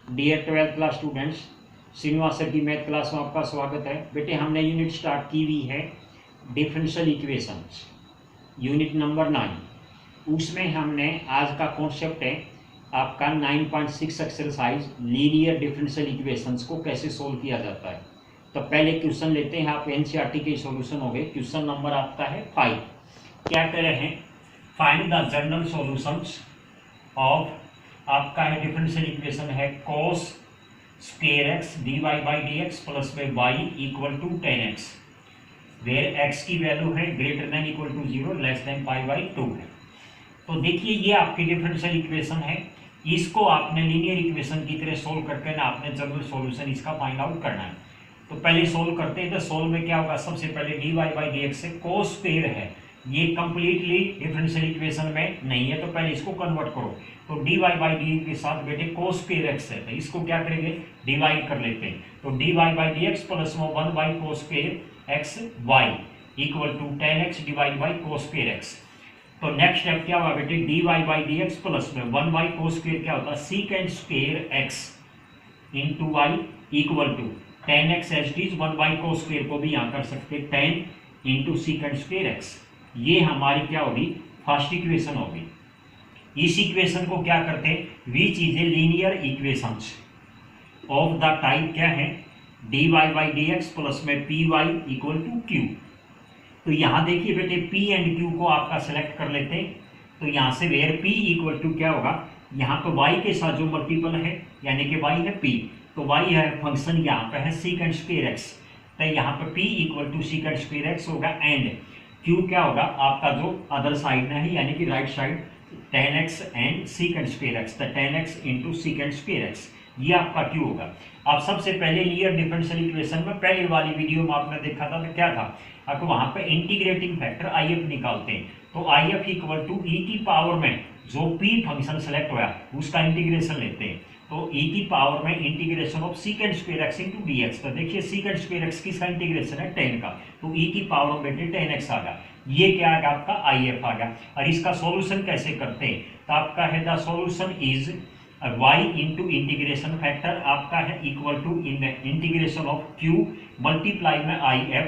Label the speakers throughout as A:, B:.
A: Dear 12th class students, Srinivas sir की math class में आपका स्वागत है। बेटे हमने यूनिट स्टार्ट की हुई है डिफरेंशियल इक्वेशंस, यूनिट नंबर 9। उसमें हमने आज का कॉन्सेप्ट है आपका 9.6 एक्सरसाइज लीनियर डिफरेंशियल इक्वेशंस को कैसे सोल्व किया जाता है। तो पहले क्वेश्चन लेते हैं, आप एनसीईआरटी के सॉल्यूशन हो गए। क्वेश्चन नंबर आपका है 5। क्या कह रहे हैं? Find the general solutions of आपका है डिफरेंशियल इक्वेशन है cos square X D Y by D x plus में Y equal to 10x, where x की वैल्यू है greater than equal to 0 less than pi by 2 है। तो देखिए ये आपकी डिफरेंशियल इक्वेशन है, इसको आपने लीनियर इक्वेशन की तरह सोल्व करके ना आपने जनरल सॉल्यूशन इसका फाइंड आउट करना है। तो पहले सोल्व करते हैं। तो सोल्व में क्या होगा? सबसे पहले d Y by D x से cos स्क्वायर है, ये कंप्लीटली डिफरेंशियल इक्वेशन में नहीं है, तो पहले इसको कन्वर्ट करो। तो डी वाई बाई डी के साथ बेटे cos स्क्वायर एक्स है, तो इसको क्या करेंगे? डिवाइड कर लेते हैं। तो d Y by D x plus 1 by cos square x y equal to 10x divide by cos square x. तो नेक्स्ट स्टेप क्या होगा बेटे? D Y by D x plus में 1 बाई cos स्क्वायर क्या होता है? Second square x into y equal to 10x h d 1 by cos square को भी यहाँ कर सकते हैं 10 इंटू सीकेंड स्क्वायर एक्स। ये हमारी क्या होगी? फर्स्ट इक्वेशन होगी। इस इक्वेशन को क्या करते हैं? Which is a linear equations of the type क्या है? D Y by D x plus में P Y equal to Q. तो यहाँ देखिए बेटे पी एंड क्यू को आपका सेलेक्ट कर लेते हैं। तो यहाँ से वेयर पी इक्वल टू क्या होगा? यहाँ पे वाई के साथ जो मल्टीपल है यानी कि वाई है पी, तो वाई है फंक्शन यहाँ पे है सीकेंड स्क्वायर एक्स, तो यहाँ पे p equal to second square x होगा एंड क्यू क्या होगा? आपका जो अदर साइड में है यानी कि right side 10x and सीकेंड square x, तो 10x into second square x, ये आपका क्यू होगा। अब सबसे पहले लीनियर डिफरेंशियल इक्वेशन में पहले वाली वीडियो में आपने देखा था तो क्या था? आपको वहां पे इंटीग्रेटिंग फैक्टर IF निकालते हैं। तो IF इक्वल टू ई की पावर में जो p फंक्शन सेलेक्ट हुआ उसका इंटीग्रेशन लेते हैं। तो e की पावर में integration of सीकेंड square x into D x. तो देखिए सीकेंड स्क्वायर एक्स किसका इंटीग्रेशन है? 10 का, तो e की पावर में 10x आ गया। ये क्या आ गया? आपका IF आ गया। और इसका सॉल्यूशन कैसे करते हैं? तो आपका है the solution is y into integration factor आपका है equal to integration of q multiply में IF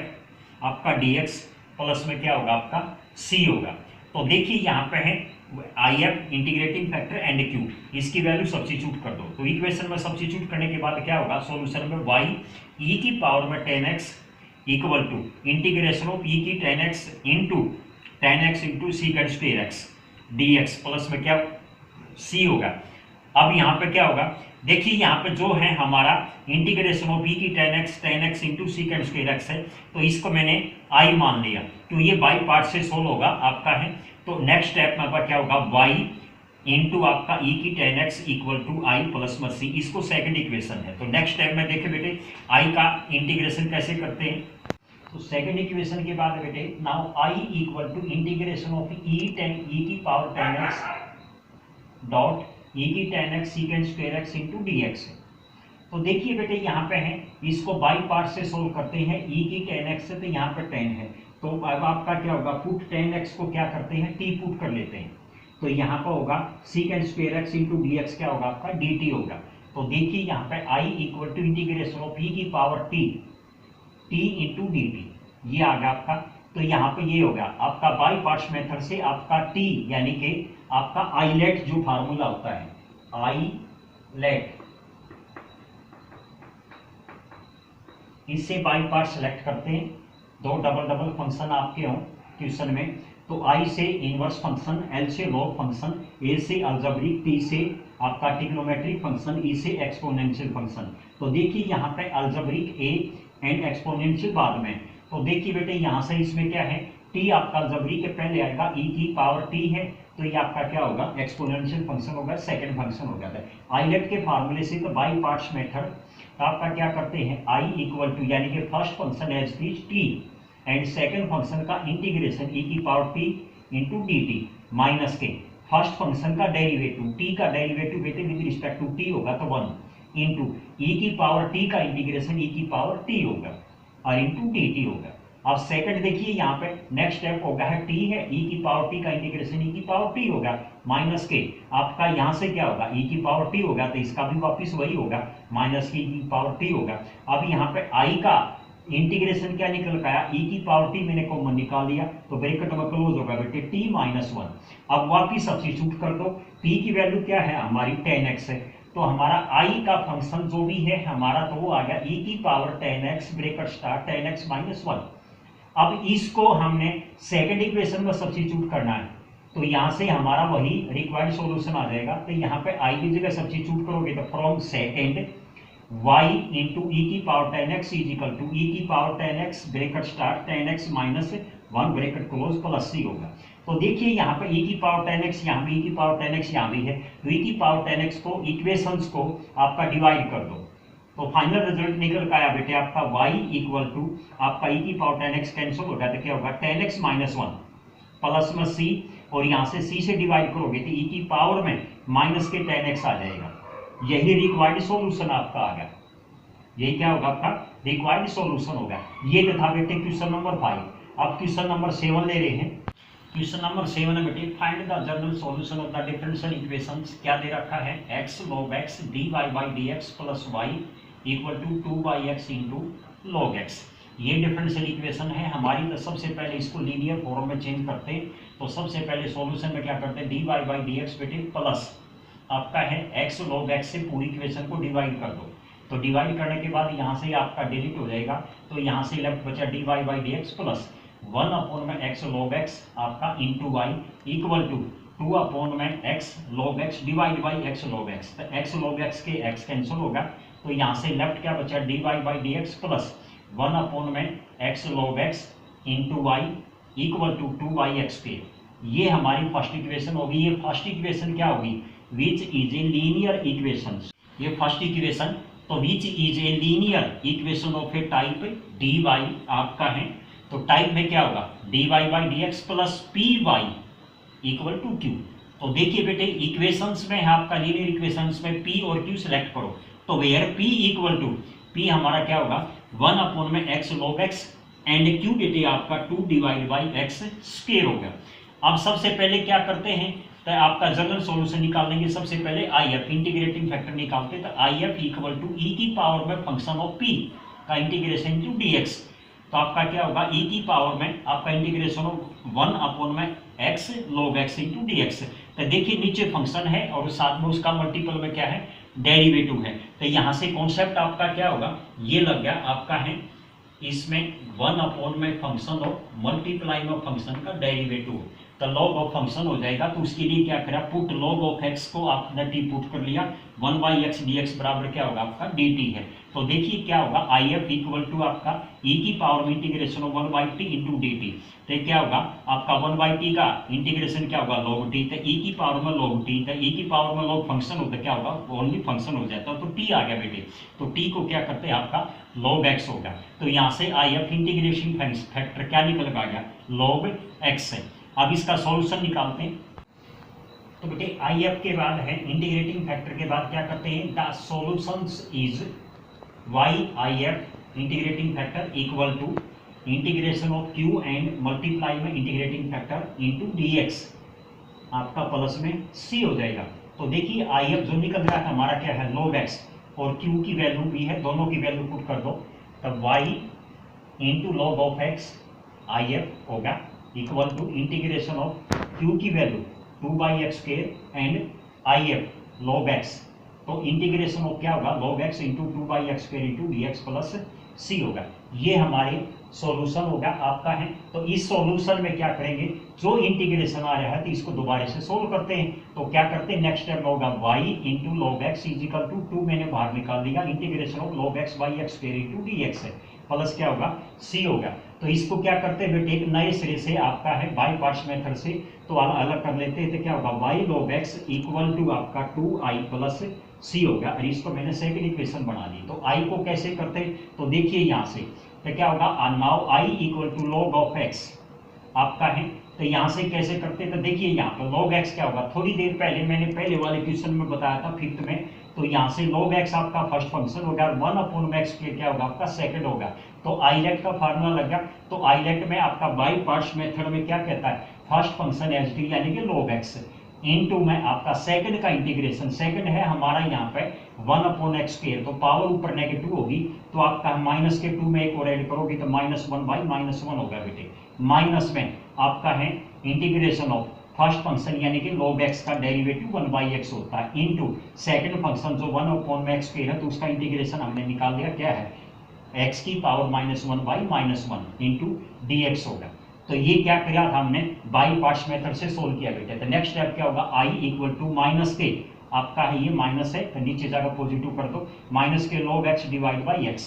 A: आपका dx प्लस में क्या होगा? आपका c होगा। तो देखिए यहाँ पे है IF integrating factor and q, इसकी वैल्यू सब्स्टिट्यूट कर दो। तो इक्वेशन में सब्स्टिट्यूट करने के बाद क्या होगा? सॉल्यूशन में y e की पावर में 10x equal to integration of e की 10x into second square x dx plus में क्या c होगा। अब यहाँ पे क्या होगा? देखिए यहाँ पे जो है हमारा इंटीग्रेशन ऑफ e की 10x into second square x है, तो इसको मैंने i मान लिया, तो ये बाई पार्ट से सोल्व होगा आपका है। तो नेक्स्ट स्टेप में आपका क्या होगा? y इंटू आपका e की 10x equal to i plus में c, इसको सेकंड इक्वेशन है। तो नेक्स्ट स्टेप में देखिए बेटे i का इंटीग्रेशन कैसे करते हैं? तो सेकंड इक्वेशन के बाद बेटे now i equal to integration of e की पावर 10x डॉट e की 10x second square x into D x. तो देखिए बेटे यहाँ पे है, इसको बाई पार्ट से सोल्व करते हैं। e की 10x से तो यहाँ पे 10 है, तो अब आपका क्या होगा? पुट 10x को क्या करते हैं? t पुट कर लेते हैं। तो यहाँ पर होगा सीकेंड square x into D x, क्या होगा? आपका dt होगा। तो देखिए यहाँ पे i equal to integration of e की पावर t इंटू dt, ये आ गया आपका। तो यहाँ पे ये होगा आपका बाई पार्ट्स मेथड से आपका t यानी कि आपका आईलेट जो फार्मूला होता है, आईलेट, इससे बाई पार्ट सेलेक्ट करते हैं। दो डबल डबल फंक्शन आपके हों क्वेश्चन में, तो i से इनवर्स फंक्शन, l से लॉग फंक्शन, a से अलजेब्रिक, t से आपका ट्रिग्नोमेट्रिक फंक्शन, e से एक्सपोनेंशियल फंक्शन। तो देखिए यहाँ पे अलजेब्रिक a एंड एक्सपोनेंशियल बाद में। तो देखिए बेटे यहाँ से इसमें क्या है? t आपका अलजेब्रिक के पहले आएगा, e की पावर t है, तो ये आपका क्या होगा? एक्सपोनेंशियल फंक्शन होगा, सेकंड फंक्शन हो जाता है। आईलेट के फार्मूले से तो बाई पार्ट्स मेथड, तो आपका क्या करते हैं? i इक्वल टू यानी कि first function as is t and second function का इंटीग्रेशन e की power t into d t minus के फर्स्ट फंक्शन का डेरिवेटिव, t का डेरिवेटिव बेटे विद रिस्पेक्ट टू t होगा तो 1 इंटू e की पावर t का इंटीग्रेशन e की पावर t होगा और इंटू डी टी होगा। अब सेकंड देखिए यहाँ पे नेक्स्ट स्टेप होगा है t है, e की पावर t का इंटीग्रेशन e की पावर t होगा, माइनस के आपका यहाँ से क्या होगा e की पावर t होगा, तो इसका भी वापिस वही होगा माइनस की पावर t होगा। अब यहाँ पे i का इंटीग्रेशन क्या निकल का आया, e की पावर t मैंने कॉमन निकाल लिया, तो ब्रैकेट में क्लोज होगा बेटे t माइनस 1। अब वापिस सब्स्टिट्यूट कर दो, t की वैल्यू क्या है हमारी 10x है, तो हमारा i का फंक्शन जो भी है हमारा तो वो आ गया e की power 10x bracket start 10x minus 1। अब इसको हमने सेकंड इक्वेशन में सब्स्टिट्यूट करना है, तो यहाँ से हमारा वही रिक्वायर्ड सॉल्यूशन आ जाएगा। तो यहाँ पे i की जगह सब्स्टिट्यूट करोगे तो from second y into E की power 10x is equal to E की power 10x bracket start 10x minus 1 bracket close plus c होगा। तो देखिए यहाँ पे e की पावर 10x, यहाँ भी e की पावर 10x यहाँ भी है, तो e की पावर 10x को इक्वेशंस को आपका डिवाइड कर दो, तो फाइनल रिजल्ट निकल का आया बेटे आपका y इक्वल टू आपका e की पावर 10x कैंसिल होगा, तो क्या होगा 10x माइनस 1 प्लस में c, और यहाँ से c से डिवाइड करोगे तो e की पावर में माइनस के 10x आ जाएगा। यही रिक्वायर्ड सॉल्यूशन आपका आ गया, यही क्या होगा आपका रिक्वायर्ड सॉल्यूशन होगा। ये तो था बेटे क्वेश्चन नंबर 5। अब क्वेश्चन नंबर 7 ले रहे हैं। क्वेश्चन नंबर 7 में बेटे find the general solution of the differential equations. क्या दे रखा है, x log x dy by dx plus y equal to 2x into log x. ये डिफरेंशियल इक्वेशन है हमारी। तो सबसे पहले इसको लीनियर फॉर्म में चेंज करते हैं, तो सबसे पहले सॉल्यूशन में क्या करते हैं dy by dx बेटे प्लस आपका है x log x से पूरी इक्वेशन को डिवाइड कर दो, तो डिवाइड करने के बाद यहाँ से आपका डिलीट हो जाएगा, तो यहाँ से लेफ्ट बचा dy by dx plus 1 upon में x log x आपका into y equal to 2 upon में x log x divide by x log x। तो x log x के x कैंसिल होगा, तो यहाँ से लेफ्ट क्या बचा dy by dx plus 1 upon में x log x into y equal to 2yx के। ये हमारी फर्स्ट इक्वेशन होगी। ये फर्स्ट इक्वेशन क्या होगी, विच इज ए लीनियर इक्वेशन। ये फर्स्ट इक्वेशन, तो विच is a linear equation of A type dy आपका है, तो टाइप में क्या होगा dy by dx plus py equal to q। तो देखिए बेटे इक्वेशंस में है आपका लीनियर इक्वेशंस में p और q सिलेक्ट करो, तो where p equal to p हमारा क्या होगा 1 अपॉन में x log x and q बेटे आपका 2 डिवाइड बाई x स्क्वायर होगा। अब सबसे पहले क्या करते हैं, तो आपका जनरल सॉल्यूशन निकालेंगे। सबसे पहले IF इंटीग्रेटिंग फैक्टर निकालते, तो IF इक्वल टू e की पावर में फंक्शन ऑफ p का इंटीग्रेशन टू dx, तो आपका क्या होगा e की पावर में आपका इंटीग्रेशन ऑफ 1 अपॉन में x log x into dx। तो देखिए नीचे फंक्शन है और साथ में उसका मल्टीपल में क्या है डेरिवेटिव है, तो यहाँ से कॉन्सेप्ट आपका क्या होगा ये लग गया आपका है इसमें 1 अपॉन में फंक्शन ऑफ मल्टीप्लाई में फंक्शन का डेरिवेटिव, तो लॉग ऑफ फंक्शन हो जाएगा। तो उसके लिए क्या करा, पुट लॉग ऑफ x को आपने टी पुट कर लिया, 1 बाई एक्स डी एक्स बराबर क्या होगा आपका dt है। तो देखिए क्या होगा IF इक्वल टू आपका e की पावर में integration of 1 by T into d T, तो क्या होगा आपका 1 बाई टी का इंटीग्रेशन क्या होगा log t, तो e की पावर में log t, तो e की पावर में log फंक्शन होता है क्या होगा ओनली फंक्शन हो जाता है, तो t आ गया बेटे। तो t को क्या करते हैं आपका log x होगा, तो यहाँ से IF इंटीग्रेशन फैक्टर क्या निकल गया log x है। अब इसका सॉल्यूशन निकालते हैं, तो बेटे IF के बाद है इंटीग्रेटिंग फैक्टर के बाद क्या करते हैं the solutions is YIF integrating factor equal to integration of Q and multiply में इंटीग्रेटिंग फैक्टर इनटू dx आपका प्लस में C हो जाएगा। तो देखिए IF जो निकल रहा है हमारा क्या है log x और Q की वैल्यू भी है, दोनों की वैल्यू पुट कर दो, तब y into log of x IF होगा equal to integration of Q की value 2 by x square and IF log x, तो इंटीग्रेशन ऑफ क्या होगा log x into 2 by x square into D x plus C होगा। ये हमारे solution होगा आपका है। तो इस सॉल्यूशन में क्या करेंगे, जो इंटीग्रेशन आ रहा है तो इसको दोबारा से सोल्व करते हैं। तो क्या करते हैं नेक्स्ट स्टेप होगा y into log x equal to 2 मैंने बाहर निकाल दिया, integration of log x by x square into D x है प्लस क्या होगा c होगा। तो इसको क्या करते हैं बेटे एक नए सिरे से आपका है बाई पार्ट्स मेथड से तो अलग कर लेते हैं, तो क्या होगा y log x equal to आपका 2i प्लस c होगा, और इसको मैंने सेकंड इक्वेशन बना दी। तो i को कैसे करते हैं, तो देखिए यहाँ से तो क्या होगा now i equal to log of x आपका है, तो यहाँ से कैसे करते हैं, तो देखिए यहाँ पर log x क्या होगा, थोड़ी देर पहले मैंने पहले वाले क्वेश्चन में बताया था फिफ्थ में, तो यहाँ से log x आपका फर्स्ट फंक्शन होगा और 1 अपॉन x के क्या होगा आपका सेकंड होगा। तो आइलेट का फार्मूला लग गया, तो आइलेट में आपका बाई पार्ट्स मेथड में क्या कहता है फर्स्ट फंक्शन एच डी यानी कि log x इनटू में आपका सेकंड का इंटीग्रेशन, सेकंड है हमारा यहाँ पे 1/x², तो पावर ऊपर नेगेटिव होगी तो आपका माइनस के 2 में एक और ऐड करोगे तो -1/-1 होगा बेटे। माइनस में आपका है इंटीग्रेशन ऑफ फर्स्ट फंक्शन यानी कि log x का डेरिवेटिव 1/x होता है, इनटू सेकंड फंक्शन जो 1/x² है तो उसका इंटीग्रेशन हमने निकाल लिया, क्या है x की पावर -1/-1 इंटू dx होगा। तो ये क्या किया था हमने, बाई पार्ट्स मेथड से सोल्व किया बेटे। तो नेक्स्ट स्टेप क्या होगा, i इक्वल टू माइनस के, आपका है ये माइनस है तो नीचे जाकर पॉजिटिव कर दो, माइनस के log x divide by x,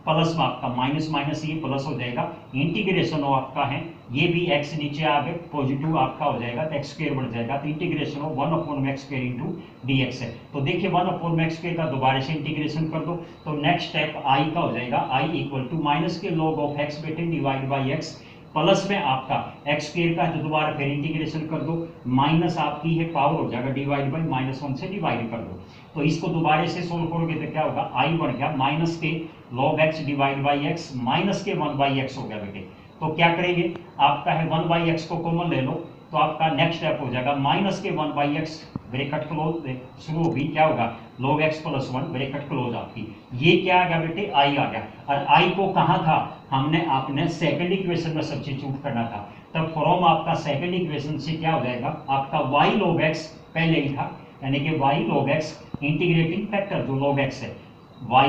A: plus में आपका माइनस माइनस ये प्लस हो जाएगा, इंटीग्रेशन हो आपका है ये भी x नीचे आ गए पॉजिटिव आपका हो जाएगा तो x² बढ़ जाएगा, तो इंटीग्रेशन हो 1/x² इंटू dx है। तो देखिए 1/x² का दोबारा से इंटीग्रेशन कर दो, तो नेक्स्ट स्टेप i का हो जाएगा, i इक्वल टू माइनस के log ऑफ x बेटे डिवाइड बाई x, प्लस में आपका x² का तो दोबारा फिर इंटीग्रेशन कर दो, माइनस आपकी है पावर हो जाएगा डिवाइड बाई -1 से डिवाइड कर दो। तो इसको दोबारा से सोल्व करोगे तो क्या होगा, i बढ़ गया माइनस के log x divide by x minus के 1/x हो गया बेटे। तो क्या करेंगे, आपका है 1/x को कॉमन ले लो तो आपका नेक्स्ट स्टेप हो जाएगा माइनस के 1/x ब्रैकेट क्लोज शुरू होगी, क्या होगा log x plus 1 bracket close आपकी, ये क्या आ गया बेटे i आ गया। और i को कहाँ था, हमने आपने सेकंड इक्वेशन में सब्स्टिट्यूट करना था, तब फ्रॉम आपका सेकंड इक्वेशन से क्या हो जाएगा आपका y log x पहले ही था, यानी कि y log x integrating factor जो log x है y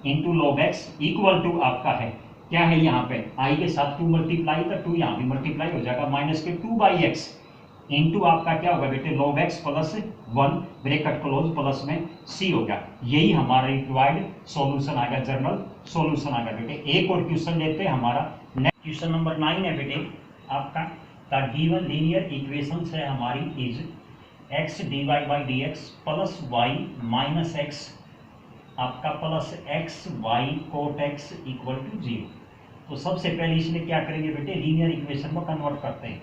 A: into log x equal to आपका है क्या है यहाँ पे i के साथ 2 मल्टीप्लाई, तो 2 यहाँ भी मल्टीप्लाई हो जाएगा, माइनस के 2/x इंटू आपका क्या होगा बेटे log x plus 1 bracket close plus में c हो गया। यही हमारा रिक्वायर्ड सॉल्यूशन आ गया, जनरल सॉल्यूशन आ गया बेटे। एक और क्वेश्चन लेते हैं हमारा, नेक्स्ट क्वेश्चन नंबर 9 है बेटे आपका, द गिवन लीनियर इक्वेशन है हमारी is x divide by dx plus y minus x आपका plus x y cot x equal to 0। तो सबसे पहले इसमें क्या करेंगे बेटे, लीनियर इक्वेशन में कन्वर्ट करते हैं,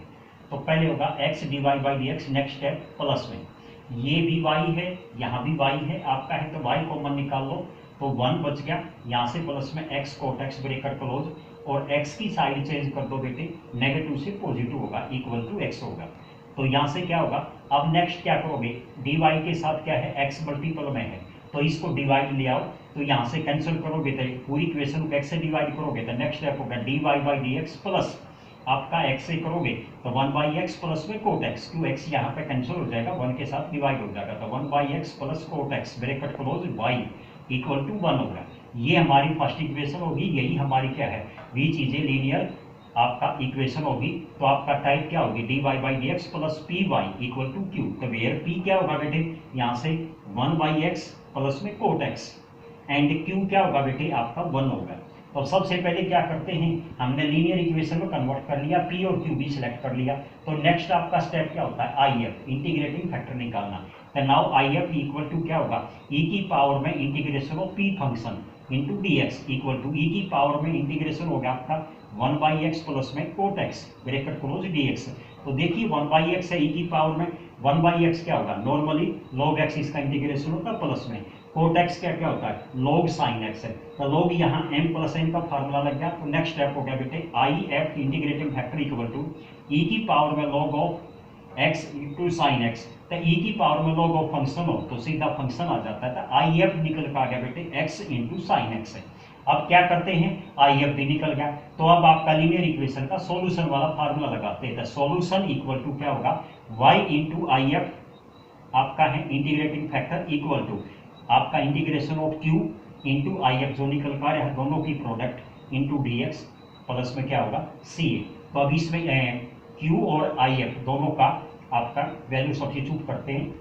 A: तो पहले होगा x divide by dx, next step plus में ये भी y है यहाँ भी y है आपका है, तो y कॉमन निकाल लो तो 1 बच गया, यहाँ से प्लस में x cot x bracket close, और x की साइड चेंज कर दो बेटे, नेगेटिव से पॉजिटिव होगा इक्वल टू x होगा। तो यहाँ से क्या होगा, अब नेक्स्ट क्या करोगे, dy के साथ क्या है x मल्टीपल में है तो इसको डिवाइड ले आओ, तो यहाँ से कैंसिल करोगे तो पूरी इक्वेशन को x से डिवाइड करोगे तो नेक्स्ट स्टेप होगा dy बाई dx प्लस आपका x से करोगे तो 1/x प्लस में कोट x, क्यों x यहाँ पे कैंसिल हो जाएगा 1 के साथ डिवाइड हो जाएगा, तो 1/x plus cot x bracket close y equal to 1 होगा। ये हमारी फर्स्ट इक्वेशन होगी, यही हमारी क्या है बीच चीजें लीनियर आपका इक्वेशन होगी। तो आपका टाइप क्या होगी, dy by dx plus py equal to q, तो वेयर p क्या होगा बेटे, यहाँ से 1/x प्लस में कोट x एंड q क्या होगा बेटे आपका 1 होगा। तो सबसे पहले क्या करते हैं, हमने लीनियर इक्वेशन में कन्वर्ट कर लिया, p और q भी सिलेक्ट कर लिया, तो नेक्स्ट आपका स्टेप क्या होता है if इंटीग्रेटिंग फैक्टर निकालना। तो नाउ if इक्वल टू क्या होगा, e की पावर में integration of p function into dx equal to e की पावर में इंटीग्रेशन हो गया आपका 1/x प्लस में cot x bracket close dx। तो देखिए 1/x है e की पावर में, 1/x क्या होगा नॉर्मली log x इसका इंटीग्रेशन होता है, प्लस में कोट x क्या क्या होता है log sin x है, तो log यहाँ m प्लस n का फार्मूला लग गया। तो नेक्स्ट स्टेप हो गया बेटे if integrating factor equal to e की पावर में log of x into sine x, तो e की पावर में log ऑफ फंक्शन हो तो सीधा फंक्शन आ जाता है, तो if निकल कर आ गया बेटे x इंटू साइन x है। अब क्या करते हैं, if भी निकल गया, तो अब आपका लीनियर इक्वेशन का सॉल्यूशन वाला फार्मूला लगाते हैं, तो सॉल्यूशन इक्वल टू क्या होगा y इंटू if आपका है इंटीग्रेटिंग फैक्टर इक्वल टू आपका integration of q into if जो निकल कर है दोनों की प्रोडक्ट इंटू dx प्लस में क्या होगा ca। तो अब इसमें q और if दोनों का आपका वैल्यू सब्स्टिट्यूट करते हैं।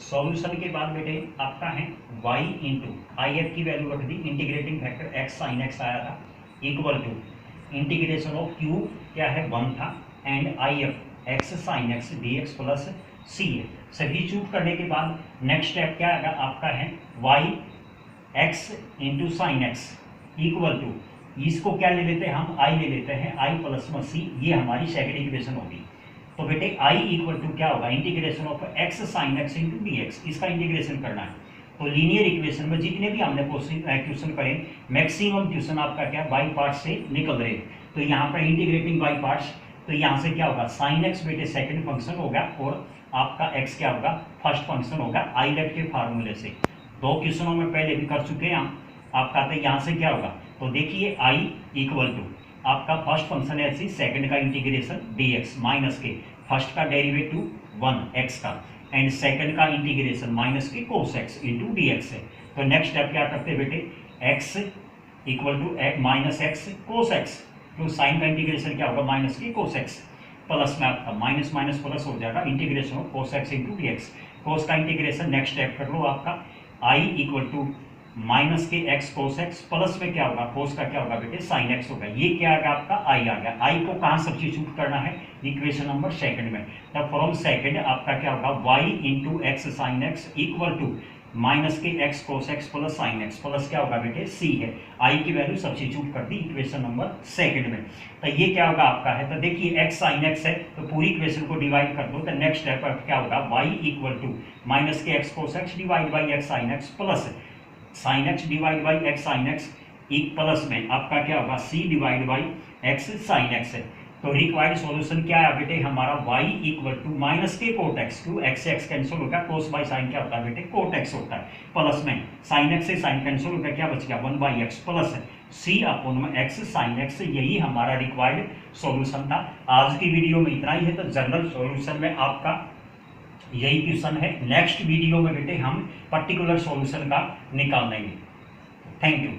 A: सॉल्यूशन के बाद बेटे आपका है y इंटू if की वैल्यू रख दी, integrating factor x sine x आया था equal to integration of q क्या है 1 था and if x sine x dx plus c है। सब्स्टिट्यूट करने के बाद नेक्स्ट स्टेप क्या आएगा आपका है y x into sine x equal to, इसको क्या ले लेते हैं हम i ले लेते हैं i प्लस में c, ये हमारी सेकंड इक्वेशन होगी। तो बेटे i इक्वल टू क्या होगा integration of x sine x into dx, इसका इंटीग्रेशन करना है। तो लीनियर इक्वेशन में जितने भी हमने क्वेश्चन करे मैक्सिमम क्वेश्चन आपका क्या बाई पार्ट से निकल रहे, तो यहाँ पर इंटीग्रेटिंग बाई पार्ट्स, तो यहाँ से क्या होगा साइन x बेटे सेकंड फंक्शन होगा और
B: आपका x क्या होगा, फर्स्ट फंक्शन होगा आईलेट के फार्मूले से। 2 क्वेश्चनों में पहले भी कर चुके हैं हम। आपका तो यहाँ से क्या होगा, तो देखिए i इक्वल टू आपका फर्स्ट फंक्शन है ऐसी, सेकंड का इंटीग्रेशन dx माइनस के फर्स्ट का डेरिवेटिव 1 x का एंड सेकंड का इंटीग्रेशन माइनस के cos x into D x है। तो नेक्स्ट स्टेप क्या करते हैं बेटे, x equal to minus x cos x, तो साइन का इंटीग्रेशन क्या होगा माइनस की कोस एक्स, प्लस में आपका माइनस माइनस प्लस हो जाएगा, integration of cos X into D X. Cos का इंटीग्रेशन नेक्स्ट स्टेप कर लो आपका i इक्वल टू माइनस के एक्स कोस एक्स, प्लस में क्या होगा कोस का क्या होगा बेटे साइन एक्स होगा। ये क्या आ गया आपका i आ गया। i को कहाँ सब्स्टिट्यूट करना है, इक्वेशन नंबर सेकंड में। तब फ्रॉम सेकंड आपका क्या होगा y into X sine X equal to minus के X cos X plus sine X, plus क्या होगा बेटे c है। i की वैल्यू सब्स्टिट्यूट कर दी इक्वेशन नंबर सेकंड में। तो ये क्या होगा आपका है, तो देखिए x साइन एक्स है तो पूरी इक्वेशन को डिवाइड कर दो। तो नेक्स्ट स्टेप क्या होगा y इक्वल टू माइनस के X cos x divide by x sine X plus sine x divide by x sine x एक प्लस में आपका क्या होगा c divide by x sine x है। तो रिक्वायर्ड सॉल्यूशन क्या है बेटे हमारा y इक्वल टू माइनस के कोट एक्स, टू एक्स से एक्स कैंसिल होगा, कोस बाई साइन क्या होता है बेटे कोट एक्स होता है, प्लस में साइन एक्स से साइन कैंसिल होगा, क्या बच गया 1 by x plus c upon में एक्स साइन एक्स। यही हमारा रिक्वायर्ड सॉल्यूशन था। आज की वीडियो में इतना ही है। तो जनरल सॉल्यूशन में आपका यही क्वेश्चन है। नेक्स्ट वीडियो में बेटे हम पर्टिकुलर सॉल्यूशन का निकाल लेंगे। Thank you.